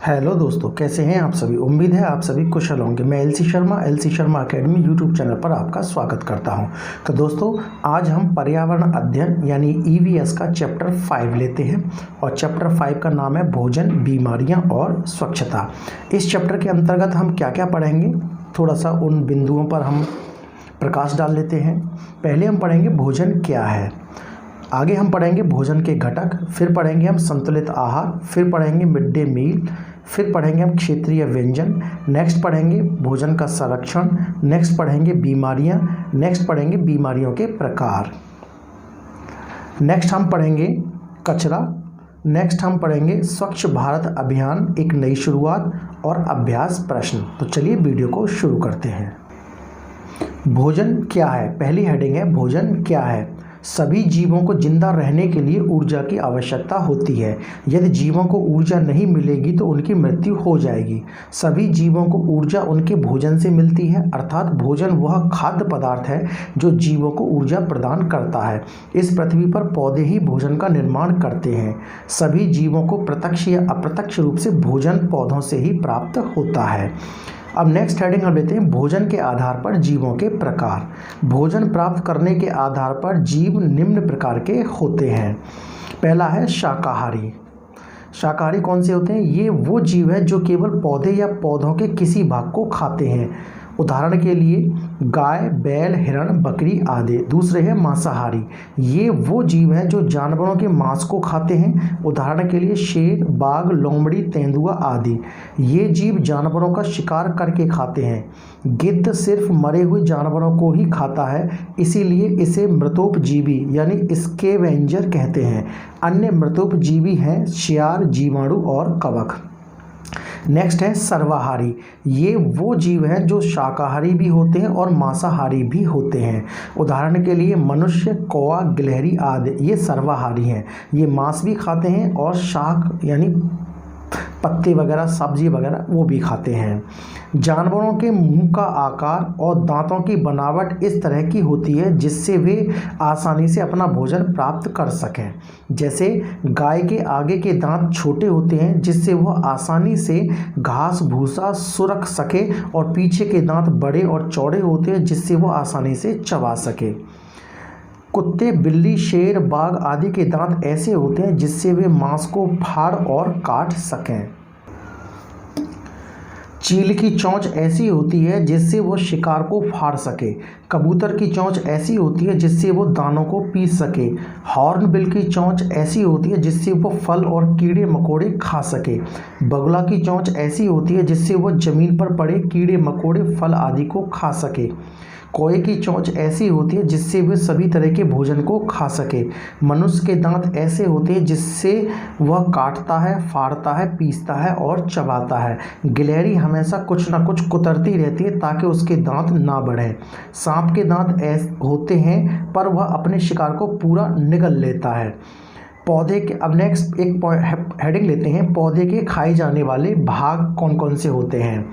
Hello दोस्तों, कैसे हैं आप सभी। उम्मीद है आप सभी कुशल होंगे। मैं LC Sharma academy YouTube channel पर आपका स्वागत करता हूं। तो दोस्तों, आज हम पर्यावरण अध्ययन यानी ईवीएस का चैप्टर 5 लेते हैं और चैप्टर 5 का नाम है भोजन, बीमारियां और स्वच्छता। इस चैप्टर के अंतर्गत हम क्या क्या पढ़ेंगे, थोड़ा सा उन बिंदुओं पर हम प्रकाश डाल लेते हैं। पहले हम पढ़ेंगे भोजन क्या है, आगे हम पढ़ेंगे भोजन के घटक, फिर पढ़ेंगे हम संतुलित आहार, फिर पढ़ेंगे मिड डे मील, फिर पढ़ेंगे हम क्षेत्रीय व्यंजन, नेक्स्ट पढ़ेंगे भोजन का संरक्षण, नेक्स्ट पढ़ेंगे बीमारियां, नेक्स्ट पढ़ेंगे बीमारियों के प्रकार, नेक्स्ट हम पढ़ेंगे कचरा, नेक्स्ट हम पढ़ेंगे स्वच्छ भारत अभियान एक नई शुरुआत और अभ्यास प्रश्न। तो चलिए वीडियो को शुरू करते हैं। भोजन क्या है, पहली हेडिंग है भोजन क्या है। सभी जीवों को जिंदा रहने के लिए ऊर्जा की आवश्यकता होती है। यदि जीवों को ऊर्जा नहीं मिलेगी तो उनकी मृत्यु हो जाएगी। सभी जीवों को ऊर्जा उनके भोजन से मिलती है, अर्थात भोजन वह खाद्य पदार्थ है जो जीवों को ऊर्जा प्रदान करता है। इस पृथ्वी पर पौधे ही भोजन का निर्माण करते हैं। सभी जीवों को प्रत्यक्ष या अप्रत्यक्ष रूप से भोजन पौधों से ही प्राप्त होता है। अब नेक्स्ट हेडिंग हम लेते हैं भोजन के आधार पर जीवों के प्रकार। भोजन प्राप्त करने के आधार पर जीव निम्न प्रकार के होते हैं। पहला है शाकाहारी। शाकाहारी कौन से होते हैं? ये वो जीव है जो केवल पौधे या पौधों के किसी भाग को खाते हैं। उदाहरण के लिए गाय, बैल, हिरण, बकरी आदि। दूसरे हैं मांसाहारी। ये वो जीव हैं जो जानवरों के मांस को खाते हैं। उदाहरण के लिए शेर, बाघ, लोमड़ी, तेंदुआ आदि। ये जीव जानवरों का शिकार करके खाते हैं। गिद्ध सिर्फ मरे हुए जानवरों को ही खाता है, इसीलिए इसे मृतोपजीवी यानी स्कैवेंजर कहते हैं। अन्य मृतोपजीवी हैं शियार, जीवाणु और कवक। नेक्स्ट है सर्वाहारी। ये वो जीव हैं जो शाकाहारी भी होते हैं और मांसाहारी भी होते हैं। उदाहरण के लिए मनुष्य, कौवा, गिलहरी आदि ये सर्वाहारी हैं। ये मांस भी खाते हैं और शाक यानी पत्ते वगैरह, सब्जी वगैरह वो भी खाते हैं। जानवरों के मुंह का आकार और दांतों की बनावट इस तरह की होती है जिससे वे आसानी से अपना भोजन प्राप्त कर सकें। जैसे गाय के आगे के दांत छोटे होते हैं जिससे वह आसानी से घास भूसा सुरख सके, और पीछे के दांत बड़े और चौड़े होते हैं जिससे वह आसानी से चबा सके। कुत्ते, बिल्ली, शेर, बाघ आदि के दांत ऐसे होते हैं जिससे वे मांस को फाड़ और काट सकें। चील की चोंच ऐसी होती है जिससे वो शिकार को फाड़ सके। कबूतर की चोंच ऐसी होती है जिससे वो दानों को पीस सके। हॉर्नबिल की चोंच ऐसी होती है जिससे वो फल और कीड़े मकोड़े खा सके। बगुला की चोंच ऐसी होती है जिससे वो जमीन पर पड़े कीड़े मकोड़े, फल आदि को खा सके। कौए की चोंच ऐसी होती है जिससे वे सभी तरह के भोजन को खा सके। मनुष्य के दांत ऐसे होते हैं जिससे वह काटता है, फाड़ता है, पीसता है और चबाता है। गिलहरी हमेशा कुछ न कुछ कुतरती रहती है ताकि उसके दांत ना बढ़ें। सांप के दांत ऐसे होते हैं पर वह अपने शिकार को पूरा निगल लेता है। पौधे के, अब नेक्स्ट एक हेडिंग लेते हैं पौधे के खाए जाने वाले भाग कौन कौन से होते हैं।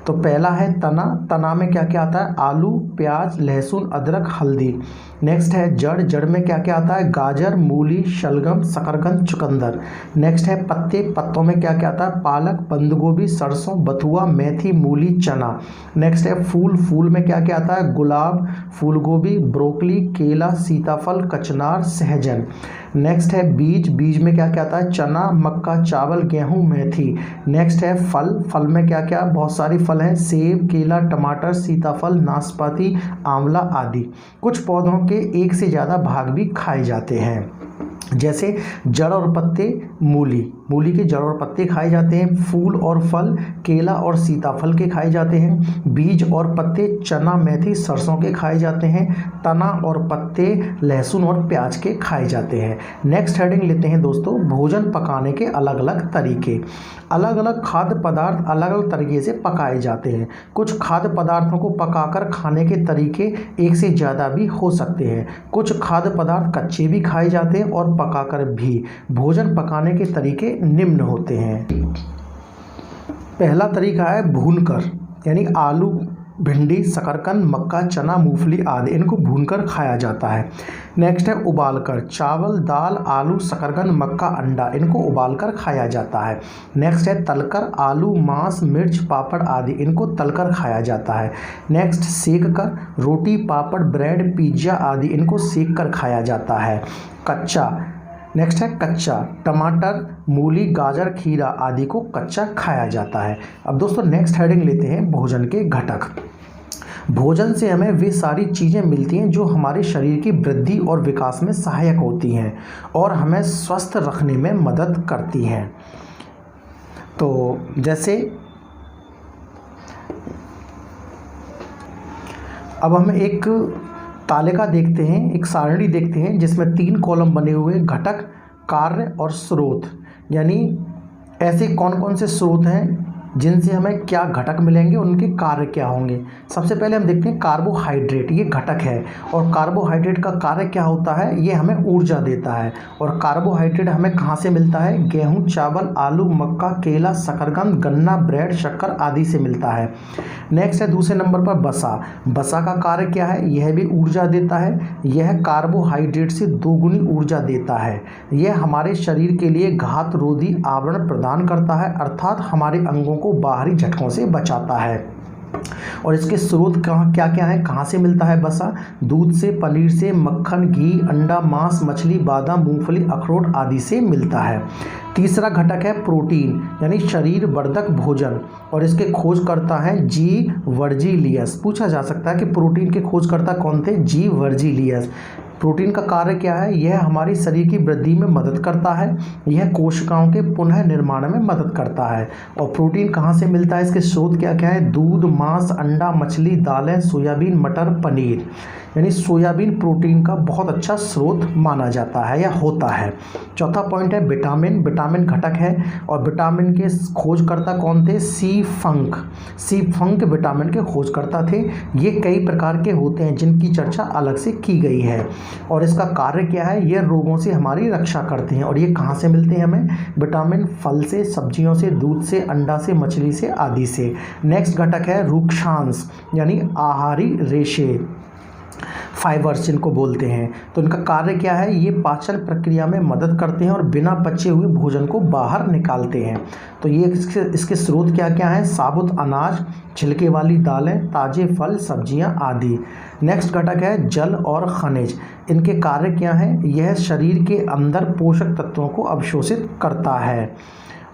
तो पहला है तना। तना में क्या क्या आता है? आलू, प्याज, लहसुन, अदरक, हल्दी। नेक्स्ट है जड़। जड़ में क्या क्या आता है? गाजर, मूली, शलगम, शकरकंद, चुकंदर। नेक्स्ट है पत्ते। पत्तों में क्या क्या आता है? पालक, बंद गोभी, सरसों, बथुआ, मेथी, मूली, चना। नेक्स्ट है फूल। फूल में क्या क्या आता है? गुलाब, फूल गोभी, ब्रोकली, केला, सीताफल, कचनार, सहजन। नेक्स्ट है बीज। बीज में क्या क्या आता है? चना, मक्का, चावल, गेहूं, मेथी। नेक्स्ट है फल। फल में क्या क्या? बहुत सारी फल हैं, सेब, केला, टमाटर, सीताफल, नाशपाती, आंवला आदि। कुछ पौधों के एक से ज़्यादा भाग भी खाए जाते हैं, जैसे जड़ और पत्ते, मूली। मूली के जड़ और पत्ते खाए जाते हैं। फूल और फल केला और सीताफल के खाए जाते हैं। बीज और पत्ते चना, मेथी, सरसों के खाए जाते हैं। तना और पत्ते लहसुन और प्याज के खाए जाते हैं। नेक्स्ट हेडिंग लेते हैं दोस्तों भोजन पकाने के अलग अलग तरीके। अलग अलग खाद्य पदार्थ अलग अलग तरीके से पकाए जाते हैं। कुछ खाद्य पदार्थों को पकाकर खाने के तरीके एक से ज़्यादा भी हो सकते हैं। कुछ खाद्य पदार्थ कच्चे भी खाए जाते हैं और पकाकर भी। भोजन पकाने के तरीके निम्न होते हैं। पहला तरीका है भूनकर, यानी आलू भिंडी, शकरकंद, मक्का, चना, मूंगफली आदि इनको भूनकर खाया जाता है। नेक्स्ट है उबालकर, चावल, दाल, आलू, शकरकंद, मक्का, अंडा इनको उबालकर खाया जाता है। नेक्स्ट है तलकर, आलू, मांस, मिर्च, पापड़ आदि इनको तलकर खाया जाता है। नेक्स्ट सेक कर, रोटी, पापड़, ब्रेड, पिज्ज़ा आदि इनको सेक कर खाया जाता है। कच्चा, नेक्स्ट है कच्चा, टमाटर, मूली, गाजर, खीरा आदि को कच्चा खाया जाता है। अब दोस्तों नेक्स्ट हेडिंग लेते हैं भोजन के घटक। भोजन से हमें वे सारी चीज़ें मिलती हैं जो हमारे शरीर की वृद्धि और विकास में सहायक होती हैं और हमें स्वस्थ रखने में मदद करती हैं। तो जैसे अब हम एक तालिका देखते हैं, एक सारणी देखते हैं जिसमें 3 कॉलम बने हुए, घटक, कार्य और स्रोत। यानी ऐसे कौन कौन से स्रोत हैं जिनसे हमें क्या घटक मिलेंगे, उनके कार्य क्या होंगे। सबसे पहले हम देखते हैं कार्बोहाइड्रेट, ये घटक है और कार्बोहाइड्रेट का कार्य क्या होता है, ये हमें ऊर्जा देता है। और कार्बोहाइड्रेट हमें कहाँ से मिलता है, गेहूँ, चावल, आलू, मक्का, केला, शकरकंद, गन्ना, ब्रेड, शक्कर आदि से मिलता है। नेक्स्ट है दूसरे नंबर पर बसा। बसा का कार्य क्या है, यह भी ऊर्जा देता है। यह कार्बोहाइड्रेट से 2 गुनी ऊर्जा देता है। यह हमारे शरीर के लिए घात रोधी आवरण प्रदान करता है, अर्थात हमारे अंगों को बाहरी झटकों से बचाता है। और इसके स्रोत कहाँ क्या क्या है, कहाँ से मिलता है बसा, दूध से, पनीर से, मक्खन, घी, अंडा, मांस, मछली, बादाम, मूंगफली, अखरोट आदि से मिलता है। तीसरा घटक है प्रोटीन, यानी शरीर वर्धक भोजन, और इसके खोजकर्ता हैं जी वर्जिलियस। पूछा जा सकता है कि प्रोटीन के खोजकर्ता कौन थे, जी वर्जिलियस। प्रोटीन का कार्य क्या है, यह हमारे शरीर की वृद्धि में मदद करता है, यह कोशिकाओं के पुनः निर्माण में मदद करता है। और प्रोटीन कहाँ से मिलता है, इसके स्रोत क्या क्या है, दूध, मांस, अंडा, मछली, दालें, सोयाबीन, मटर, पनीर। यानी सोयाबीन प्रोटीन का बहुत अच्छा स्रोत माना जाता है या होता है। चौथा पॉइंट है विटामिन। विटामिन घटक है और विटामिन के खोजकर्ता कौन थे, सी फंक। सी फंक विटामिन के खोजकर्ता थे। ये कई प्रकार के होते हैं जिनकी चर्चा अलग से की गई है। और इसका कार्य क्या है, ये रोगों से हमारी रक्षा करते हैं। और ये कहाँ से मिलते हैं हमें, विटामिन फल से, सब्जियों से, दूध से, अंडा से, मछली से आदि से। नेक्स्ट घटक है रूक्षांश, यानी आहारी रेशे, फाइबर्स जिनको बोलते हैं। तो इनका कार्य क्या है, ये पाचन प्रक्रिया में मदद करते हैं और बिना पचे हुए भोजन को बाहर निकालते हैं। तो ये इसके स्रोत क्या क्या हैं, साबुत अनाज, छिलके वाली दालें, ताजे फल, सब्जियां आदि। नेक्स्ट घटक है जल और खनिज। इनके कार्य क्या हैं, यह शरीर के अंदर पोषक तत्वों को अवशोषित करता है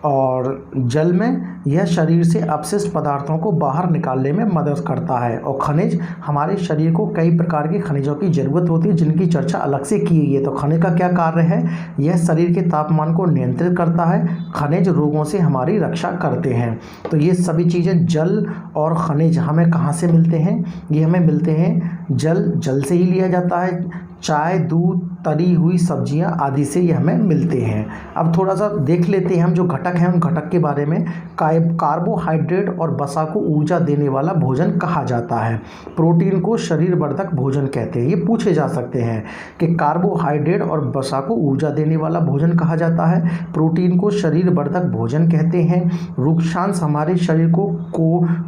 और जल में यह शरीर से अपशिष्ट पदार्थों को बाहर निकालने में मदद करता है। और खनिज, हमारे शरीर को कई प्रकार के खनिजों की ज़रूरत होती है जिनकी चर्चा अलग से की गई है। तो खनिज का क्या कार्य है, यह शरीर के तापमान को नियंत्रित करता है। खनिज रोगों से हमारी रक्षा करते हैं। तो ये सभी चीज़ें, जल और खनिज हमें कहाँ से मिलते हैं, ये हमें मिलते हैं जल से ही लिया जाता है। चाय, दूध, तरी हुई सब्जियां आदि से ये हमें मिलते हैं। अब थोड़ा सा देख लेते हैं हम जो घटक हैं उन घटक के बारे में। कार्बोहाइड्रेट और वसा को ऊर्जा देने वाला भोजन कहा जाता है। प्रोटीन को शरीर वर्धक भोजन कहते हैं। ये पूछे जा सकते हैं कि कार्बोहाइड्रेट और वसा को ऊर्जा देने वाला भोजन कहा जाता है, प्रोटीन को शरीर वर्धक भोजन कहते हैं। रूक्षांश हमारे शरीर को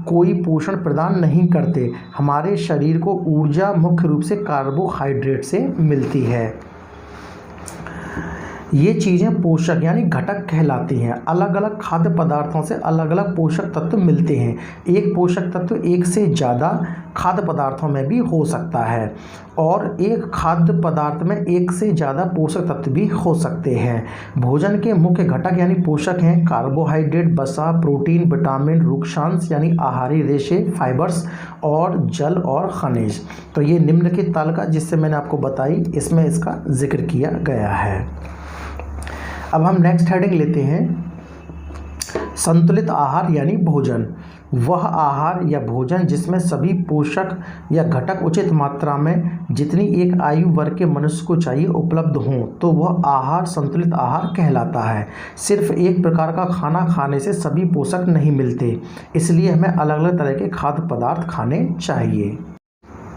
कोई पोषण प्रदान नहीं करते। हमारे शरीर को ऊर्जा मुख्य रूप से कार्बोहाइड्रेट से मिलती है। ये चीज़ें पोषक यानी घटक कहलाती हैं। अलग अलग खाद्य पदार्थों से अलग अलग पोषक तत्व मिलते हैं। एक पोषक तत्व एक से ज़्यादा खाद्य पदार्थों में भी हो सकता है और एक खाद्य पदार्थ में एक से ज़्यादा पोषक तत्व भी हो सकते हैं। भोजन के मुख्य घटक यानी पोषक हैं कार्बोहाइड्रेट, वसा, प्रोटीन, विटामिन, रूक्षांश यानी आहारी रेशे, फाइबर्स और जल और खनिज। तो ये निम्नलिखित तालिका जिससे मैंने आपको बताई, इसमें इसका जिक्र किया गया है। अब हम नेक्स्ट हेडिंग लेते हैं संतुलित आहार यानी भोजन। वह आहार या भोजन जिसमें सभी पोषक या घटक उचित मात्रा में जितनी एक आयु वर्ग के मनुष्य को चाहिए उपलब्ध हों तो वह आहार संतुलित आहार कहलाता है। सिर्फ एक प्रकार का खाना खाने से सभी पोषक नहीं मिलते, इसलिए हमें अलग अलग तरह के खाद्य पदार्थ खाने चाहिए।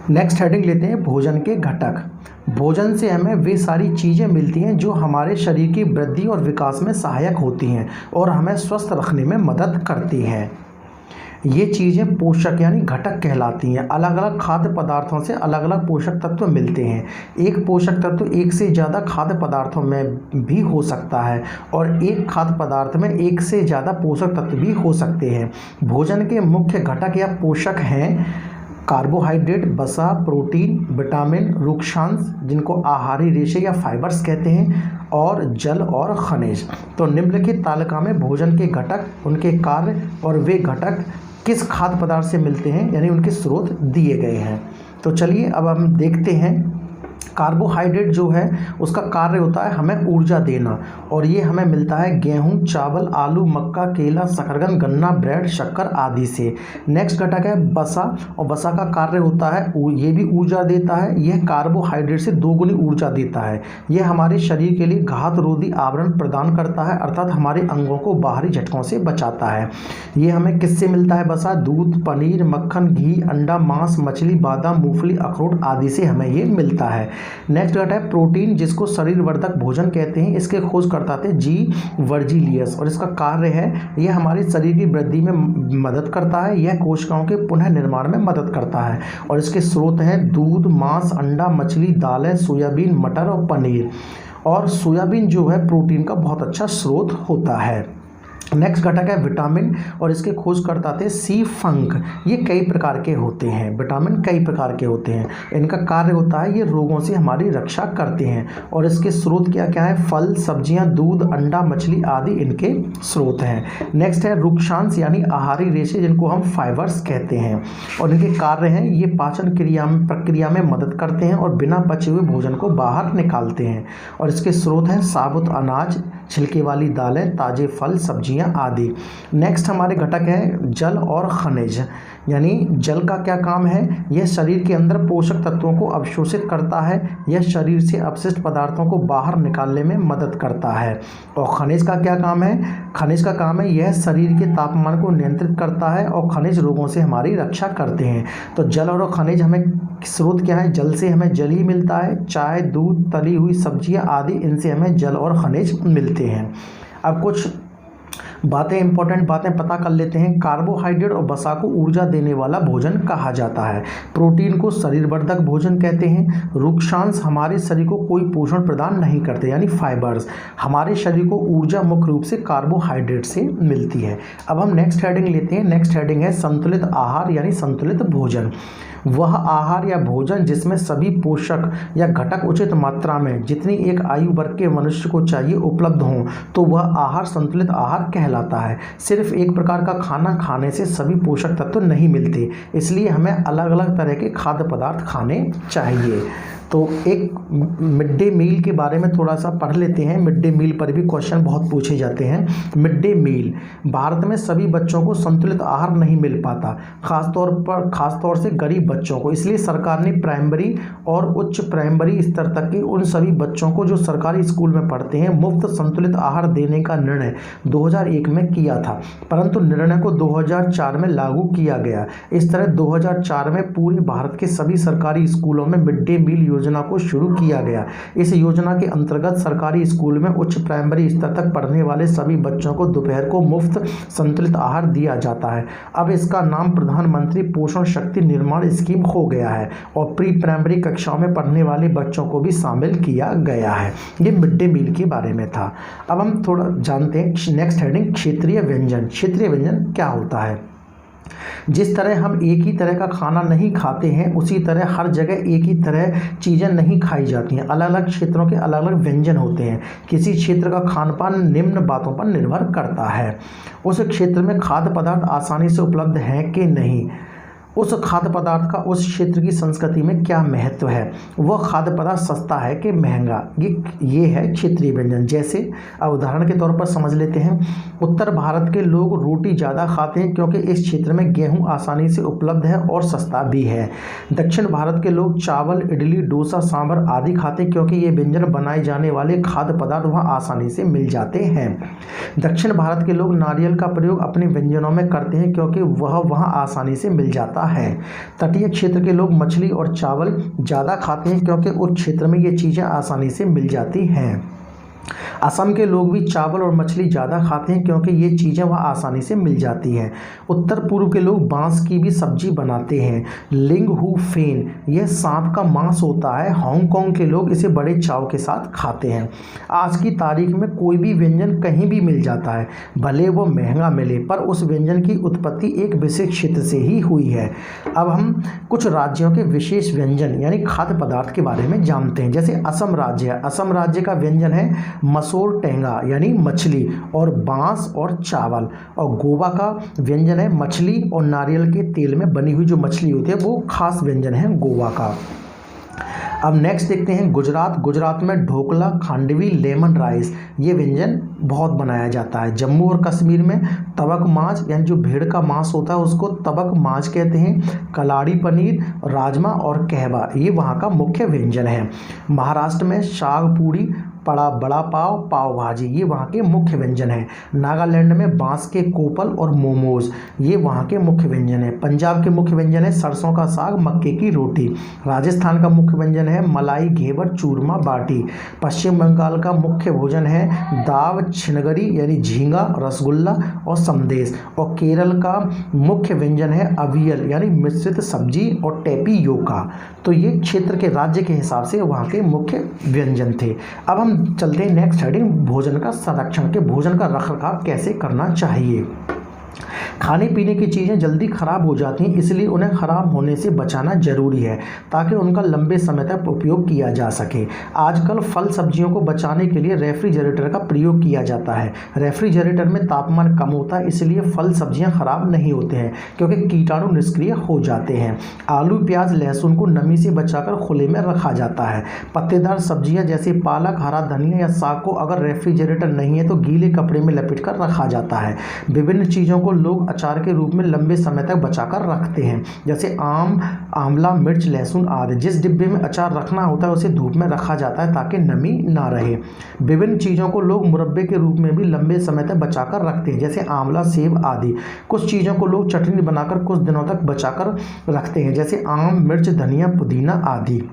नेक्स्ट हेडिंग लेते हैं भोजन के घटक। भोजन से हमें वे सारी चीज़ें मिलती हैं जो हमारे शरीर की वृद्धि और विकास में सहायक होती हैं और हमें स्वस्थ रखने में मदद करती हैं। ये चीज़ें पोषक यानी घटक कहलाती हैं। अलग अलग खाद्य पदार्थों से अलग अलग पोषक तत्व मिलते हैं। एक पोषक तत्व एक से ज़्यादा खाद्य पदार्थों में भी हो सकता है और एक खाद्य पदार्थ में एक से ज़्यादा पोषक तत्व भी हो सकते हैं। भोजन के मुख्य घटक या पोषक हैं कार्बोहाइड्रेट, वसा, प्रोटीन, विटामिन, रूक्षांश जिनको आहारी रेशे या फाइबर्स कहते हैं, और जल और खनिज। तो निम्नलिखित तालिका में भोजन के घटक, उनके कार्य और वे घटक किस खाद्य पदार्थ से मिलते हैं यानी उनके स्रोत दिए गए हैं। तो चलिए अब हम देखते हैं। कार्बोहाइड्रेट जो है उसका कार्य होता है हमें ऊर्जा देना, और ये हमें मिलता है गेहूं, चावल, आलू, मक्का, केला, शकरकंद, गन्ना, ब्रेड, शक्कर आदि से। नेक्स्ट घटक है वसा, और वसा का कार्य होता है ये भी ऊर्जा देता है। यह कार्बोहाइड्रेट से दोगुनी ऊर्जा देता है। यह हमारे शरीर के लिए घात रोधी आवरण प्रदान करता है, अर्थात हमारे अंगों को बाहरी झटकों से बचाता है। ये हमें किससे मिलता है वसा? दूध, पनीर, मक्खन, घी, अंडा, मांस, मछली, बादाम, मूंगफली, अखरोट आदि से हमें ये मिलता है। नेक्स्ट घटक है प्रोटीन, जिसको शरीर वर्धक भोजन कहते हैं। इसके खोजकर्ता थे जी वर्जिलियस, और इसका कार्य है यह हमारे शरीर की वृद्धि में मदद करता है। यह कोशिकाओं के पुनः निर्माण में मदद करता है, और इसके स्रोत हैं दूध, मांस, अंडा, मछली, दालें, सोयाबीन, मटर और पनीर। और सोयाबीन जो है प्रोटीन का बहुत अच्छा स्रोत होता है। नेक्स्ट घटक है विटामिन, और इसके खोजकर्ता थे सी फंक। ये कई प्रकार के होते हैं, विटामिन कई प्रकार के होते हैं। इनका कार्य होता है ये रोगों से हमारी रक्षा करते हैं, और इसके स्रोत क्या क्या है? फल, सब्जियां, दूध, अंडा, मछली आदि इनके स्रोत हैं। नेक्स्ट है रूक्षांश यानी आहारी रेशे, जिनको हम फाइबर्स कहते हैं, और इनके कार्य हैं ये पाचन प्रक्रिया में मदद करते हैं और बिना पचे हुए भोजन को बाहर निकालते हैं। और इसके स्रोत हैं साबुत अनाज, छिलके वाली दालें, ताजे फल, सब्जियां आदि। नेक्स्ट हमारे घटक है जल और खनिज, यानी जल का क्या काम है? यह शरीर के अंदर पोषक तत्वों को अवशोषित करता है। यह शरीर से अपशिष्ट पदार्थों को बाहर निकालने में मदद करता है। और खनिज का क्या काम है? खनिज का काम है यह शरीर के तापमान को नियंत्रित करता है, और खनिज रोगों से हमारी रक्षा करते हैं। तो जल और खनिज हमें स्रोत क्या है? जल से हमें जल ही मिलता है। चाय, दूध, तली हुई सब्जियां आदि इनसे हमें जल और खनिज मिलते हैं। अब कुछ इंपॉर्टेंट बातें पता कर लेते हैं। कार्बोहाइड्रेट और वसा को ऊर्जा देने वाला भोजन कहा जाता है। प्रोटीन को शरीर वर्धक भोजन कहते हैं। रूक्षांश हमारे शरीर को कोई पोषण प्रदान नहीं करते, यानी फाइबर्स हमारे शरीर को ऊर्जा मुख्य रूप से कार्बोहाइड्रेट से मिलती है। अब हम नेक्स्ट हेडिंग लेते हैं। नेक्स्ट हेडिंग है संतुलित आहार यानी संतुलित भोजन। वह आहार या भोजन जिसमें सभी पोषक या घटक उचित मात्रा में जितनी एक आयु वर्ग के मनुष्य को चाहिए उपलब्ध हों, तो वह आहार संतुलित आहार कहलाता है। सिर्फ एक प्रकार का खाना खाने से सभी पोषक तत्व नहीं मिलते, इसलिए हमें अलग अलग तरह के खाद्य पदार्थ खाने चाहिए। तो एक मिड डे मील के बारे में थोड़ा सा पढ़ लेते हैं। मिड डे मील पर भी क्वेश्चन बहुत पूछे जाते हैं। मिड डे मील, भारत में सभी बच्चों को संतुलित आहार नहीं मिल पाता, खासतौर से गरीब बच्चों को। इसलिए सरकार ने प्राइमरी और उच्च प्राइमरी स्तर तक के उन सभी बच्चों को जो सरकारी स्कूल में पढ़ते हैं मुफ्त संतुलित आहार देने का निर्णय 2001 में किया था, परंतु निर्णय को 2004 में लागू किया गया। इस तरह 2004 में पूरे भारत के सभी सरकारी स्कूलों में मिड डे मील योजना को शुरू किया गया। इस योजना के अंतर्गत सरकारी स्कूल में उच्च प्राइमरी स्तर तक पढ़ने वाले सभी बच्चों को दोपहर को मुफ्त संतुलित आहार दिया जाता है। अब इसका नाम प्रधानमंत्री पोषण शक्ति निर्माण स्कीम हो गया है, और प्री प्राइमरी कक्षाओं में पढ़ने वाले बच्चों को भी शामिल किया गया है। ये मिड डे मील के बारे में था। अब हम थोड़ा जानते हैं नेक्स्ट हेडिंग क्षेत्रीय व्यंजन। क्षेत्रीय व्यंजन क्या होता है? जिस तरह हम एक ही तरह का खाना नहीं खाते हैं, उसी तरह हर जगह एक ही तरह चीज़ें नहीं खाई जाती हैं। अलग अलग क्षेत्रों के अलग अलग व्यंजन होते हैं। किसी क्षेत्र का खान पान निम्न बातों पर निर्भर करता है। उस क्षेत्र में खाद्य पदार्थ आसानी से उपलब्ध हैं कि नहीं, उस खाद्य पदार्थ का उस क्षेत्र की संस्कृति में क्या महत्व है, वह खाद्य पदार्थ सस्ता है कि महंगा, ये है क्षेत्रीय व्यंजन। जैसे अब उदाहरण के तौर पर समझ लेते हैं। उत्तर भारत के लोग रोटी ज़्यादा खाते हैं क्योंकि इस क्षेत्र में गेहूं आसानी से उपलब्ध है और सस्ता भी है। दक्षिण भारत के लोग चावल, इडली, डोसा, सांभर आदि खाते हैं क्योंकि ये व्यंजन बनाए जाने वाले खाद्य पदार्थ वहाँ आसानी से मिल जाते हैं। दक्षिण भारत के लोग नारियल का प्रयोग अपने व्यंजनों में करते हैं क्योंकि वह वहाँ आसानी से मिल जाता है। तटीय क्षेत्र के लोग मछली और चावल ज़्यादा खाते हैं क्योंकि उस क्षेत्र में ये चीज़ें आसानी से मिल जाती हैं। असम के लोग भी चावल और मछली ज़्यादा खाते हैं क्योंकि ये चीज़ें वहाँ आसानी से मिल जाती हैं। उत्तर पूर्व के लोग बांस की भी सब्जी बनाते हैं। लिंग हु फेन, यह सांप का मांस होता है। हांगकांग के लोग इसे बड़े चाव के साथ खाते हैं। आज की तारीख में कोई भी व्यंजन कहीं भी मिल जाता है, भले वो महंगा मिले, पर उस व्यंजन की उत्पत्ति एक विशेष क्षेत्र से ही हुई है। अब हम कुछ राज्यों के विशेष व्यंजन यानी खाद्य पदार्थ के बारे में जानते हैं। जैसे असम राज्य है, असम राज्य का व्यंजन है मसूर टेंगा यानी मछली और बांस और चावल। और गोवा का व्यंजन है मछली और नारियल के तेल में बनी हुई जो मछली होती है, वो खास व्यंजन है गोवा का। अब नेक्स्ट देखते हैं गुजरात। गुजरात में ढोकला, खांडवी, लेमन राइस, ये व्यंजन बहुत बनाया जाता है। जम्मू और कश्मीर में तबक मांस यानी जो भेड़ का मांस होता है उसको तबक मांस कहते हैं। कलाड़ी पनीर, राजमा और कहवा, ये वहाँ का मुख्य व्यंजन है। महाराष्ट्र में साग पूड़ी, बड़ा पाव, पाव भाजी, ये वहाँ के मुख्य व्यंजन है। नागालैंड में बांस के कोपल और मोमोज, ये वहाँ के मुख्य व्यंजन है। पंजाब के मुख्य व्यंजन है सरसों का साग, मक्के की रोटी। राजस्थान का मुख्य व्यंजन है मलाई, घेवर, चूरमा, बाटी। पश्चिम बंगाल का मुख्य भोजन है दाव छिनगरी यानी झींगा, रसगुल्ला और संदेश। और केरल का मुख्य व्यंजन है अवियल यानी मिश्रित सब्जी और टेपियोका। तो ये क्षेत्र के राज्य के हिसाब से वहाँ के मुख्य व्यंजन थे। अब हम चलते हैं नेक्स्ट हेडिंग, भोजन का संरक्षण के भोजन का रखरखाव कैसे करना चाहिए। खाने पीने की चीज़ें जल्दी ख़राब हो जाती हैं, इसलिए उन्हें ख़राब होने से बचाना ज़रूरी है ताकि उनका लंबे समय तक उपयोग किया जा सके। आजकल फल सब्जियों को बचाने के लिए रेफ्रिजरेटर का प्रयोग किया जाता है। रेफ्रिजरेटर में तापमान कम होता है, इसलिए फल सब्जियां ख़राब नहीं होते हैं क्योंकि कीटाणु निष्क्रिय हो जाते हैं। आलू, प्याज, लहसुन को नमी से बचाकर खुले में रखा जाता है। पत्तेदार सब्जियाँ जैसे पालक, हरा धनिया या साग को अगर रेफ्रिजरेटर नहीं है तो गीले कपड़े में लपेट कर रखा जाता है। विभिन्न चीज़ों को लोग अचार के रूप में लंबे समय तक बचाकर रखते हैं, जैसे आम, आंवला, मिर्च, लहसुन आदि। जिस डिब्बे में अचार रखना होता है उसे धूप में रखा जाता है ताकि नमी ना रहे। विभिन्न चीज़ों को लोग मुरब्बे के रूप में भी लंबे समय तक बचाकर रखते हैं, जैसे आंवला, सेब आदि। कुछ चीज़ों को लोग चटनी बनाकर कुछ दिनों तक बचाकर रखते हैं, जैसे आम, मिर्च, धनिया, पुदीना आदि।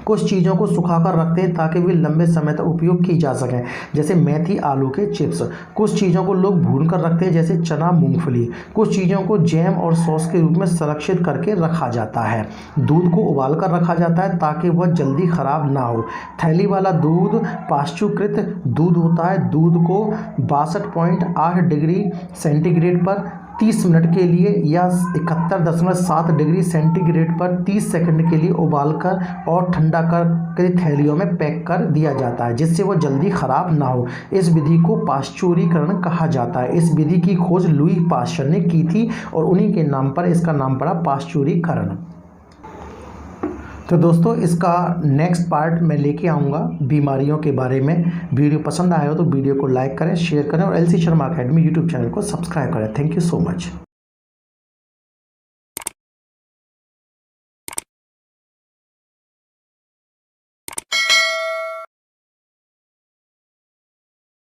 कुछ चीज़ों को सुखाकर रखते हैं ताकि वे लंबे समय तक उपयोग की जा सकें, जैसे मेथी, आलू के चिप्स। कुछ चीज़ों को लोग भून कर रखते हैं, जैसे चना, मूंगफली। कुछ चीज़ों को जैम और सॉस के रूप में संरक्षित करके रखा जाता है। दूध को उबाल कर रखा जाता है ताकि वह जल्दी ख़राब ना हो। थैली वाला दूध पाश्चुकृत दूध होता है। दूध को 62.8 डिग्री सेंटीग्रेड पर 30 मिनट के लिए या 71.7 डिग्री सेंटीग्रेड पर 30 सेकंड के लिए उबालकर और ठंडा कर थैलियों में पैक कर दिया जाता है, जिससे वो जल्दी ख़राब ना हो। इस विधि को पाश्चुरीकरण कहा जाता है। इस विधि की खोज लुई पाश्चर ने की थी और उन्हीं के नाम पर इसका नाम पड़ा पाश्चुरीकरण। तो दोस्तों, इसका नेक्स्ट पार्ट मैं लेके आऊँगा बीमारियों के बारे में। वीडियो पसंद आया हो तो वीडियो को लाइक करें, शेयर करें और LC Sharma academy YouTube channel को सब्सक्राइब करें। Thank you so much.